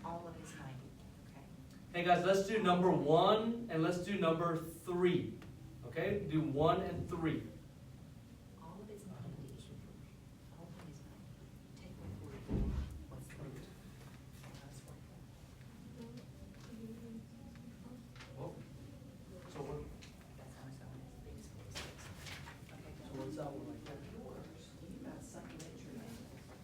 all of it is 90, okay? Hey guys, let's do number 1 and let's do number 3. Okay, do 1 and 3. All of it's 90. All of it is 90. Take away 44, what's left? That's 44. Well, so what? That's how much that one is, biggest 46. Okay, So what's that one like that? yours, you got supplementary.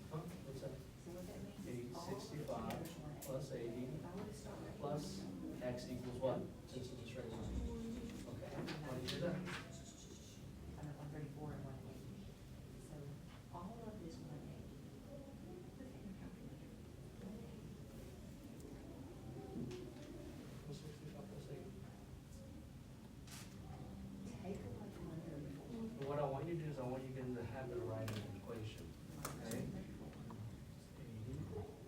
Huh? What's that? So what that means is all of it 65 together is 180. plus 80 If I were to start with plus x equals what? Since it's a straight line. Okay, why do you do that? I'm at 134 and 180. So all of it is 180. Put that in your calculator. 180. What's 65 plus 80? Take away 134. And what I want you to do is I want you to get in the habit of writing an equation. Okay? 80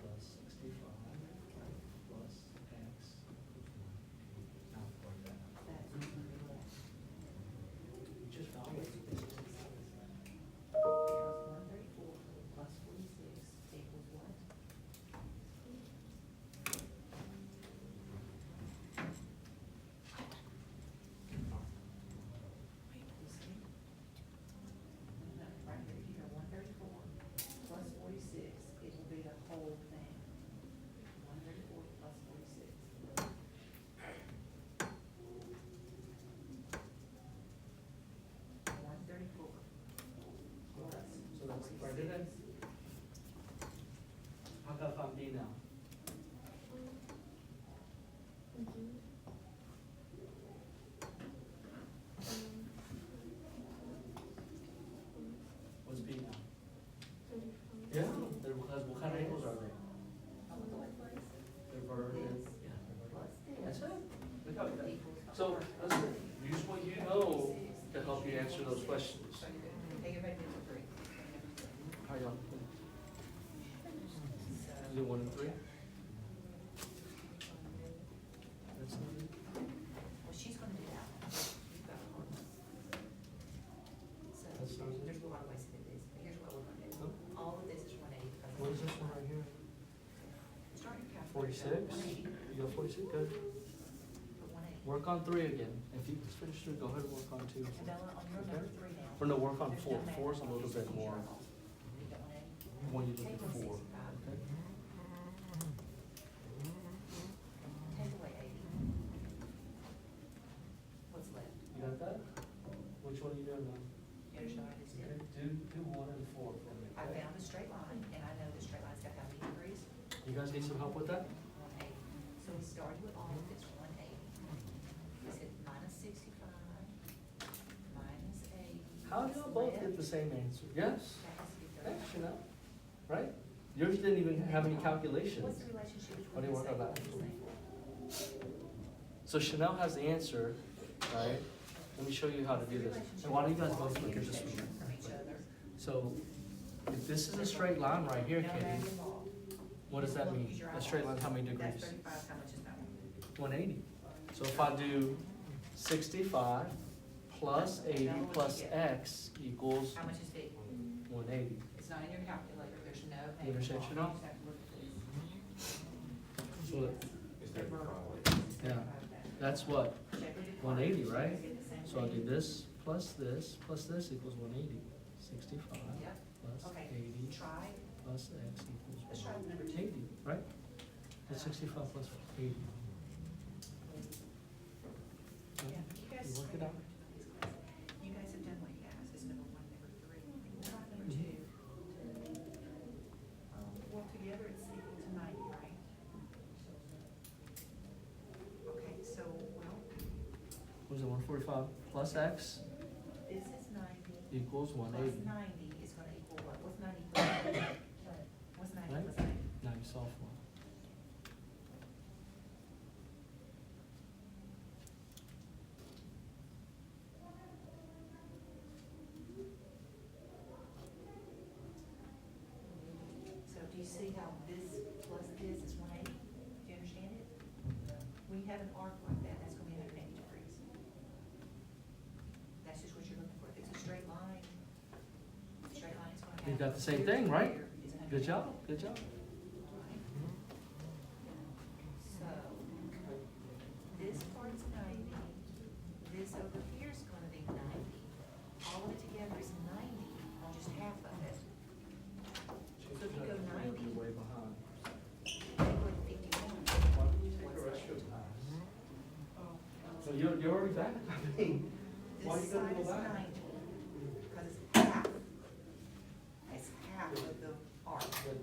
plus 65 plus x equals 180. Now work that out. That's what's going to be left. You just found it. Because 134 plus 46 equals what? You see? Right here, you got 134 plus 46, it will be the whole thing. 134 plus 46. One thirty-four plus So that's where did it? How about if I'm B now? What's B now? Yeah, they're, because what kind of angles are they? They're vertical. Yeah, they're vertical. That's it. Look how that. So, listen, use what you know to help you answer those questions. Take it back to 3. How y'all? Is it 1 and 3? That's not it. Well, she's gonna do that one. You've got a hard one. So That's not it. here's what I wasted it is, here's what we're 46, you got 46, good. Put 180. Work on 3 again. If you just finish 3, go ahead and work on 2. And Bella, on your number 3 now. Or no, work on There's 4. no math. 4 is a little bit more. You got 180? I want you to Take do 4. 165. Okay? Take away 80. What's left? You got that? Which one are you doing now? You understand what I just Okay, did? do 1 and 4 for me. I okay? found a straight line, and I know the straight line's got how many degrees? You guys need some help with that? 180. So we started with all of this, 180. We said minus 65, minus 80. How do y'all both get the same answer? Yes? That has to be Yes, 35. you know, right? Yours didn't even have any calculations. What's the relationship What do between you this work on angle that? and this angle? So Chanel has the answer, right? Let me show you how to do this. And why don't you guys both look at this one? From each other. So if this is a straight line right here, No Katie, math involved. what does that Just look, mean? use your A straight line, eyeballs. how many That's degrees? 35, how much is that one? 180. So if I do 65 plus 80 plus X equals How much is D? 180. It's not in your calculator, there's no. math You understand, involved. Chanel? You just have to look at this. So Is that Yeah, that's what? Check with your 180, card. right? Get the same So I do thing. this plus this equals 180. 65 Yep. plus Okay, 80 try, plus X equals let's try number 2. 180, right? That's 65 plus 80. Yeah, you guys. You work it out. You guys have done what he asked, is number 1, number 3. Try number 2. Well, together it's equal to 90, right? Okay, so, well, What is it, 145 plus X this is 90. equals Plus 180. 90 is gonna equal what? What's 90 plus 90? What's 90 Right? plus 90? Now you solve for it. So do you see how this plus this is 180? Do you understand it? When you have an arc like that, that's gonna be 180 degrees. That's just what you're looking for. If it's a straight line, straight line is gonna have. You got the same thing, right? Here is 180. Good job, good job. Right? So, this part's 90, this over here is gonna be 90. All of it together is 90 on just half of it. So if you go 90, You're way behind. you go to 51. Why don't you take a restroom pass? So you're already back? I mean, why are you This gonna side go is back? 90, because it's half. It's half of the arc. Good.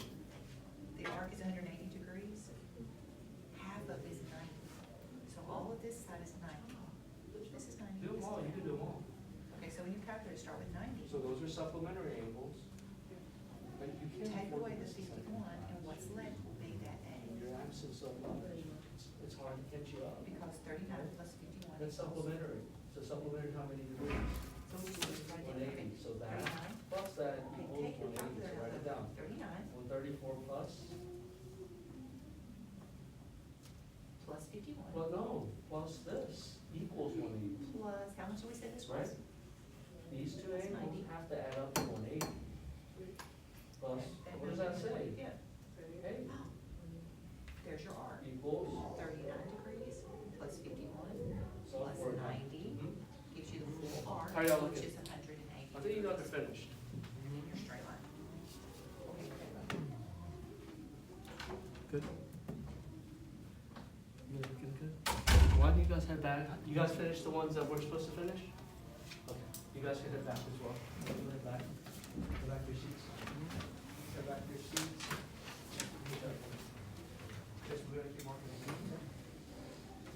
The arc is 180 degrees. Half of it is 90. So all of this side is 90. This is 90. Do them all, you can do them all. Okay, so when you calculate, start with 90. So those are supplementary angles. But you can't Take afford away to the miss a second. 51, and what's left will be that In A. your absence of knowledge, it's hard to catch you up. Because 39 plus 51 That's equals. supplementary. So supplementary, how many degrees? So we do it right there. 180, so that 39. plus that Okay, equals take your 180, so calculator write it out. down. 39 134 plus, plus 51. well, no, plus this equals 180. Plus, how much did we say this was? Right. These two Plus angles 90. have to add up to 180. Plus, Okay, what does that say? Yeah. Hey, There's your arc. equals, 39 degrees plus 51 so plus for 90 gives you the full arc, How y'all which looking? is 180. I think you guys are finished. And then your straight line. Okay, Good. You guys looking good? Why don't you guys head back? You guys finished the ones that we're supposed to finish? Okay, you guys can head back as well. You head back. Go back to your seats. Head back to your seats. Yes, we're gonna keep marking the meeting.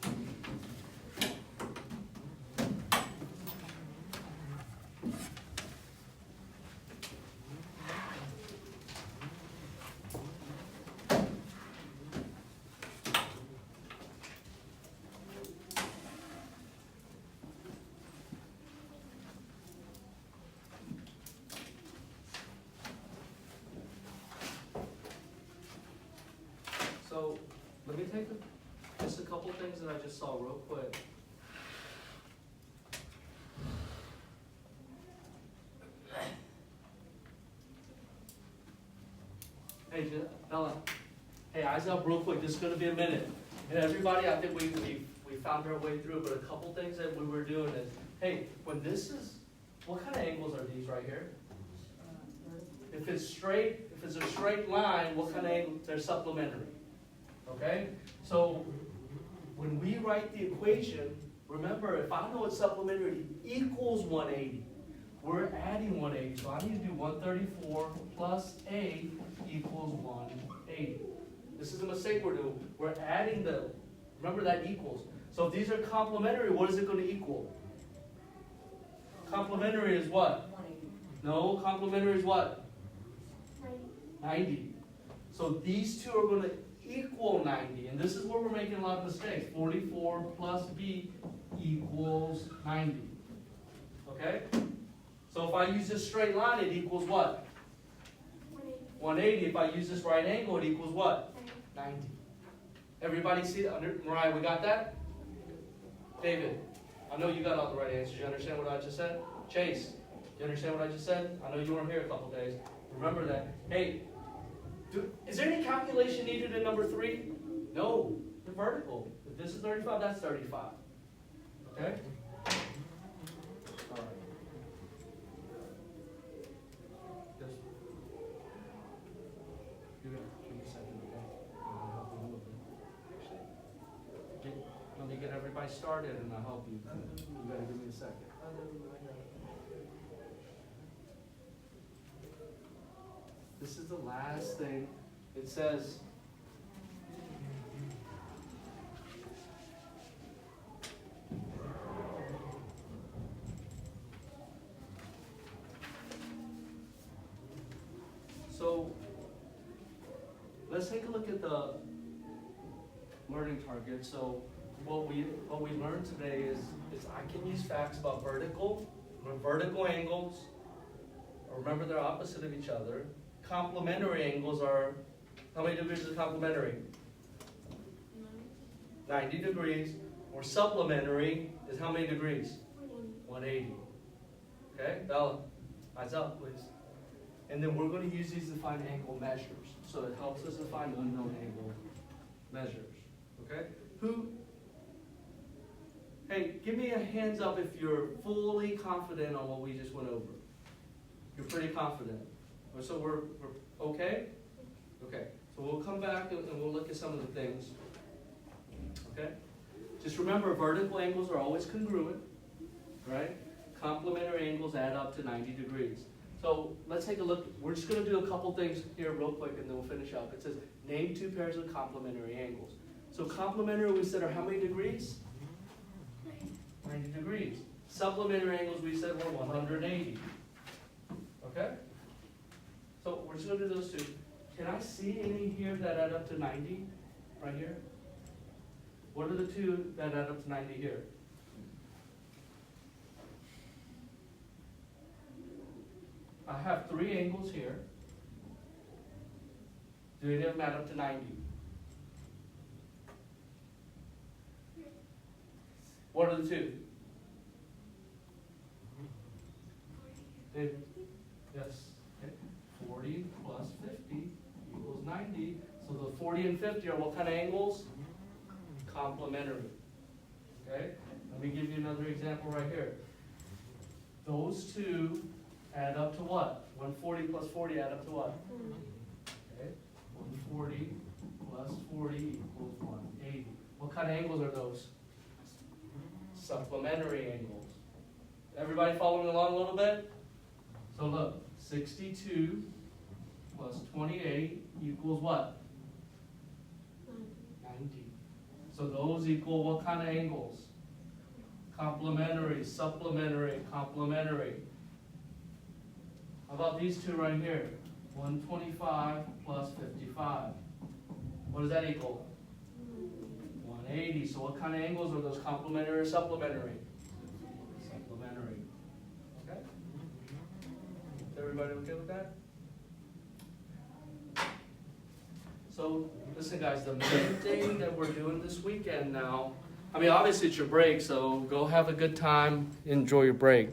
So, let me take just a couple things that I just saw real quick. Hey, Bella, Hey, eyes up real quick, this is gonna be a minute. And everybody, I think we found our way through, but a couple things that we were doing is, hey, when this is, what kind of angles are these right here? If it's a straight line, what kind of angle? They're supplementary. Okay? So when we write the equation, remember, if I know it's supplementary equals 180, we're adding 180. So I need to do 134 plus A equals 180. This is a mistake we're doing. We're adding remember that equals. So if these are complementary, what is it going to equal? Complementary is what? No, complementary is what? 90. So these two are going to equal 90. And this is where we're making a lot of mistakes. 44 plus B equals 90. Okay? So if I use this straight line, it equals what? 180. If I use this right angle, it equals what? 90. Everybody see that? Mariah, we got that? David, I know you got all the right answers. You understand what I just said? Chase, you understand what I just said? I know you weren't here a couple days. Remember that. Hey, is there any calculation needed in number 3? No, the vertical. If this is 35, that's 35. Okay? All right. Just, you're gonna give me a second, okay? I'm gonna help you a little bit. Let me get everybody started and I'll help you. You gotta give me a second. This is the last thing. It says, so let's take a look at the learning target. So what we learned today is I can use facts about vertical angles. Remember, they're opposite of each other. Complementary angles are, how many degrees is complementary? 90 degrees. Or supplementary is how many degrees? 180. Okay, Bella, eyes up, please. And then we're going to use these to find angle measures. So it helps us to find unknown angle measures. Okay? Hey, give me a hands up if you're fully confident on what we just went over. You're pretty confident. So we're okay? Okay. So we'll come back and we'll look at some of the things. Okay? Just remember, vertical angles are always congruent, right? Complementary angles add up to 90 degrees. So let's take a look. We're just going to do a couple things here real quick and then we'll finish up. It says, name 2 pairs of complementary angles. So complementary we said are how many degrees? 90 degrees. Supplementary angles we said were 180. Okay? So we're just going to do those 2. Can I see any here that add up to 90? Right here? What are the 2 that add up to 90 here? I have 3 angles here. Do any of them add up to 90? What are the 2? David? Yes. Okay. 40 plus 50 equals 90. So the 40 and 50 are what kind of angles? Complementary. Okay? Let me give you another example right here. Those 2 add up to what? 140 plus 40 add up to what? Okay? 140 plus 40 equals 180. What kind of angles are those? Supplementary angles. Everybody following along a little bit? So look, 62 plus 28 equals what? 90. So those equal what kind of angles? Complementary, supplementary, complementary. How about these 2 right here? 125 plus 55. What does that equal? 180. So what kind of angles are those, complementary or supplementary? Supplementary. Okay? Is everybody okay with that? So, listen guys, the main thing that we're doing this weekend now, I mean obviously it's your break, so go have a good time, enjoy your break.